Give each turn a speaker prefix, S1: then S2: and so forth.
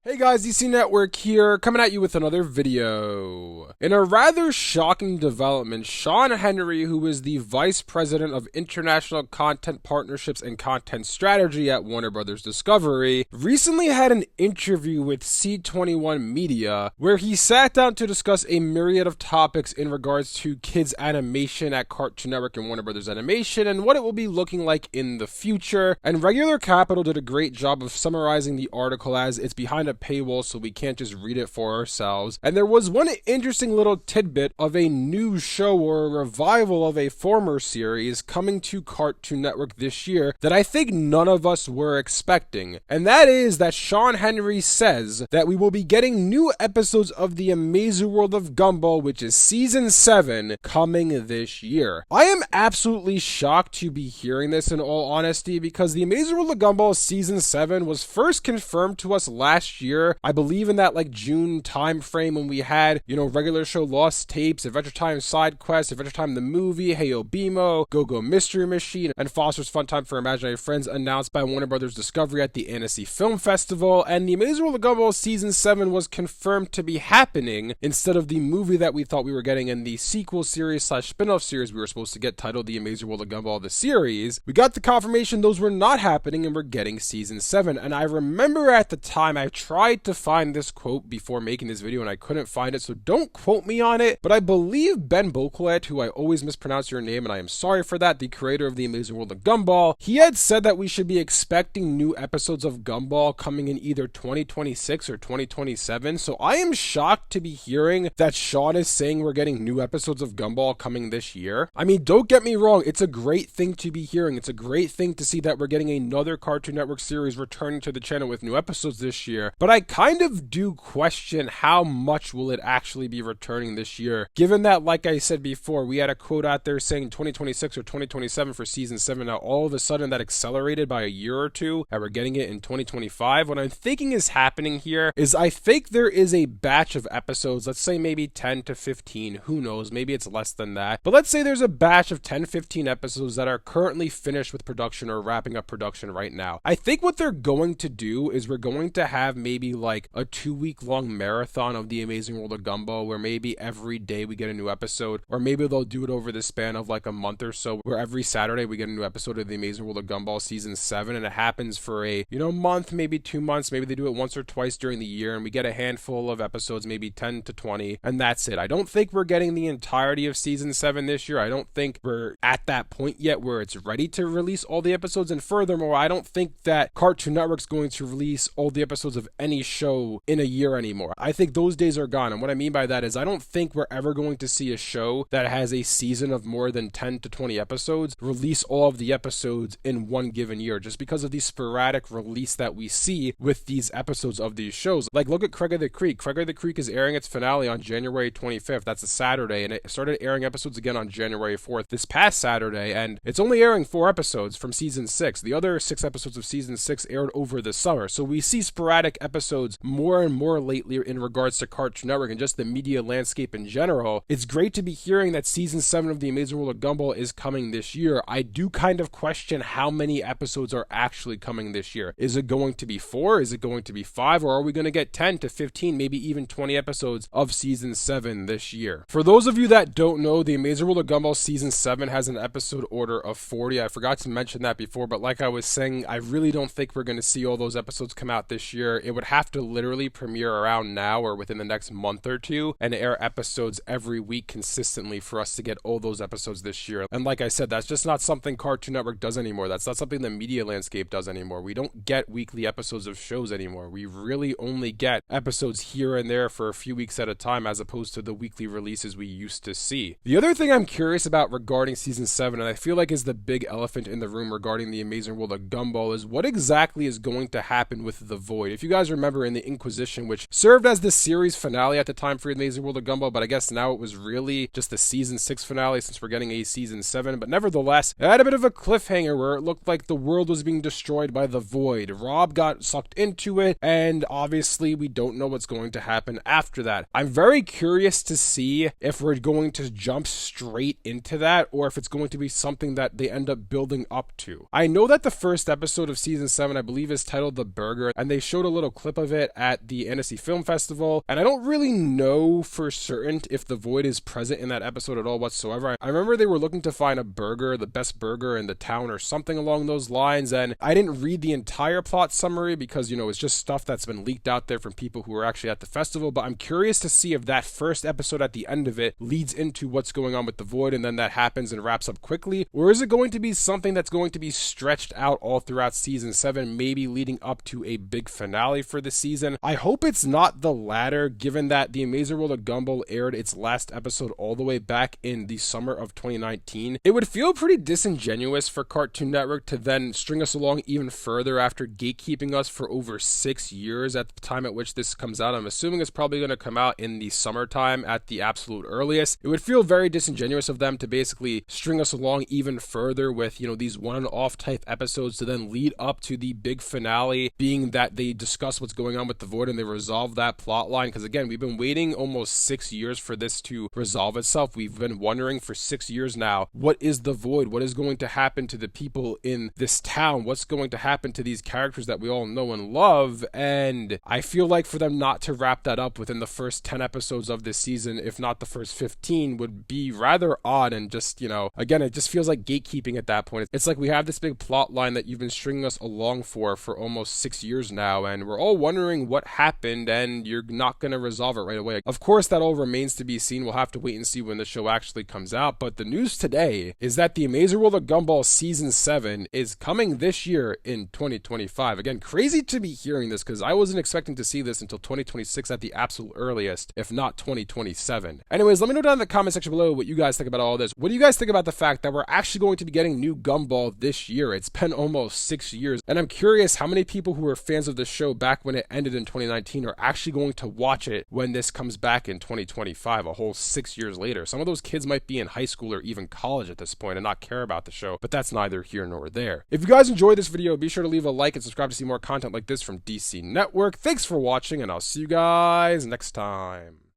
S1: Hey guys, DC Network here, coming at you with another video. In a rather shocking development, Sean Henry, who is the Vice President of International Content Partnerships and Content Strategy at Warner Bros. Discovery, recently had an interview with C21 Media, where he sat down to discuss a myriad of topics in regards to kids animation at Cartoon Network and Warner Bros. Animation, and what it will be looking like in the future. And Regular Capital did a great job of summarizing the article as it's behind a paywall, so we can't just read it for ourselves. And there was one interesting little tidbit of a new show or a revival of a former series coming to Cartoon Network this year that I think none of us were expecting. And that is that Sean Henry says that we will be getting new episodes of The Amazing World of Gumball, which is season 7, coming this year. I am absolutely shocked to be hearing this, in all honesty, because The Amazing World of Gumball season 7 was first confirmed to us last year, I believe in that June time frame, when we had, regular show Lost Tapes, Adventure Time Side Quest, Adventure Time the Movie, Heyo Bimo, Go Go Mystery Machine, and Foster's Fun Time for Imaginary Friends announced by Warner Bros. Discovery at the Annecy Film Festival, and The Amazing World of Gumball season 7 was confirmed to be happening instead of the movie that we thought we were getting in the sequel series / spin-off series we were supposed to get, titled The Amazing World of Gumball the series. We got the confirmation those were not happening and we're getting season 7, and I remember at the time I tried to find this quote before making this video and I couldn't find it, so don't quote me on it, but I believe Ben Boquet, who I always mispronounce your name and I am sorry for that, the creator of The Amazing World of Gumball, he had said that we should be expecting new episodes of Gumball coming in either 2026 or 2027, so I am shocked to be hearing that Sean is saying we're getting new episodes of Gumball coming this year. I mean, don't get me wrong, it's a great thing to be hearing, it's a great thing to see that we're getting another Cartoon Network series returning to the channel with new episodes this year, but I kind of do question how much will it actually be returning this year, given that, like I said before, we had a quote out there saying 2026 or 2027 for season 7. Now all of a sudden that accelerated by a year or two and we're getting it in 2025. What I'm thinking is happening here is I think there is a batch of episodes, let's say maybe 10 to 15, who knows, maybe it's less than that, but let's say there's a batch of 10-15 episodes that are currently finished with production or wrapping up production right now. I think what they're going to do is we're going to have maybe a 2-week long marathon of The Amazing World of Gumball, where maybe every day we get a new episode, or maybe they'll do it over the span of a month or so, where every Saturday we get a new episode of The Amazing World of Gumball season 7, and it happens for a month, maybe 2 months, maybe they do it once or twice during the year, and we get a handful of episodes, maybe 10 to 20, and that's it. I don't think we're getting the entirety of season 7 this year. I don't think we're at that point yet where it's ready to release all the episodes, and furthermore, I don't think that Cartoon Network's going to release all the episodes of any show in a year anymore. I think those days are gone, and what I mean by that is I don't think we're ever going to see a show that has a season of more than 10 to 20 episodes release all of the episodes in one given year, just because of the sporadic release that we see with these episodes of these shows. Look at Craig of the Creek. Craig of the Creek is airing its finale on January 25th. That's a Saturday, and it started airing episodes again on January 4th this past Saturday, and it's only airing 4 episodes from season 6. The other 6 episodes of season 6 aired over the summer, so we see sporadic episodes more and more lately in regards to Cartoon Network and just the media landscape in general. It's great to be hearing that season 7 of The Amazing World of Gumball is coming this year. I do kind of question how many episodes are actually coming this year. Is it going to be 4? Is it going to be 5? Or are we going to get 10 to 15, maybe even 20 episodes of season 7 this year? For those of you that don't know, The Amazing World of Gumball season 7 has an episode order of 40. I forgot to mention that before, but like I was saying, I really don't think we're going to see all those episodes come out this year. It would have to literally premiere around now or within the next month or two and air episodes every week consistently for us to get all those episodes this year. And like I said, that's just not something Cartoon Network does anymore. That's not something the media landscape does anymore. We don't get weekly episodes of shows anymore. We really only get episodes here and there for a few weeks at a time, as opposed to the weekly releases we used to see. The other thing I'm curious about regarding season 7, and I feel like is the big elephant in the room regarding The Amazing World of Gumball, is what exactly is going to happen with the Void. If you guys remember in the Inquisition, which served as the series finale at the time for Amazing World of Gumball, but I guess now it was really just the season 6 finale since we're getting a season 7, but nevertheless, it had a bit of a cliffhanger where it looked like the world was being destroyed by the Void. Rob got sucked into it, and obviously we don't know what's going to happen after that. I'm very curious to see if we're going to jump straight into that, or if it's going to be something that they end up building up to. I know that the first episode of season 7, I believe, is titled The Burger, and they showed a little little clip of it at the Annecy Film Festival, and I don't really know for certain if the Void is present in that episode at all whatsoever. I remember they were looking to find a burger, the best burger in the town or something along those lines, and I didn't read the entire plot summary because, it's just stuff that's been leaked out there from people who were actually at the festival, but I'm curious to see if that first episode at the end of it leads into what's going on with the Void and then that happens and wraps up quickly, or is it going to be something that's going to be stretched out all throughout season 7, maybe leading up to a big finale for the season? I hope it's not the latter, given that The Amazing World of Gumball aired its last episode all the way back in the summer of 2019. It would feel pretty disingenuous for Cartoon Network to then string us along even further after gatekeeping us for over 6 years at the time at which this comes out. I'm assuming it's probably going to come out in the summertime at the absolute earliest. It would feel very disingenuous of them to basically string us along even further with, these one-off type episodes to then lead up to the big finale, being that they discuss what's going on with the Void and they resolve that plot line. Because again, we've been waiting almost 6 years for this to resolve itself. We've been wondering for 6 years now, what is the Void? What is going to happen to the people in this town? What's going to happen to these characters that we all know and love? And I feel like for them not to wrap that up within the first 10 episodes of this season, if not the first 15, would be rather odd. And just, again, it just feels like gatekeeping at that point. It's like we have this big plot line that you've been stringing us along for almost 6 years now, and we're all wondering what happened, and you're not going to resolve it right away. Of course, that all remains to be seen. We'll have to wait and see when the show actually comes out, but the news today is that The Amazing World of Gumball Season 7 is coming this year in 2025. Again, crazy to be hearing this because I wasn't expecting to see this until 2026 at the absolute earliest, if not 2027. Anyways, let me know down in the comment section below what you guys think about all this. What do you guys think about the fact that we're actually going to be getting new Gumball this year? It's been almost 6 years, and I'm curious how many people who were fans of the show back when it ended in 2019 are actually going to watch it when this comes back in 2025, a whole 6 years later. Some of those kids might be in high school or even college at this point and not care about the show, but that's neither here nor there. If you guys enjoyed this video, be sure to leave a like and subscribe to see more content like this from DC Network. Thanks for watching, and I'll see you guys next time.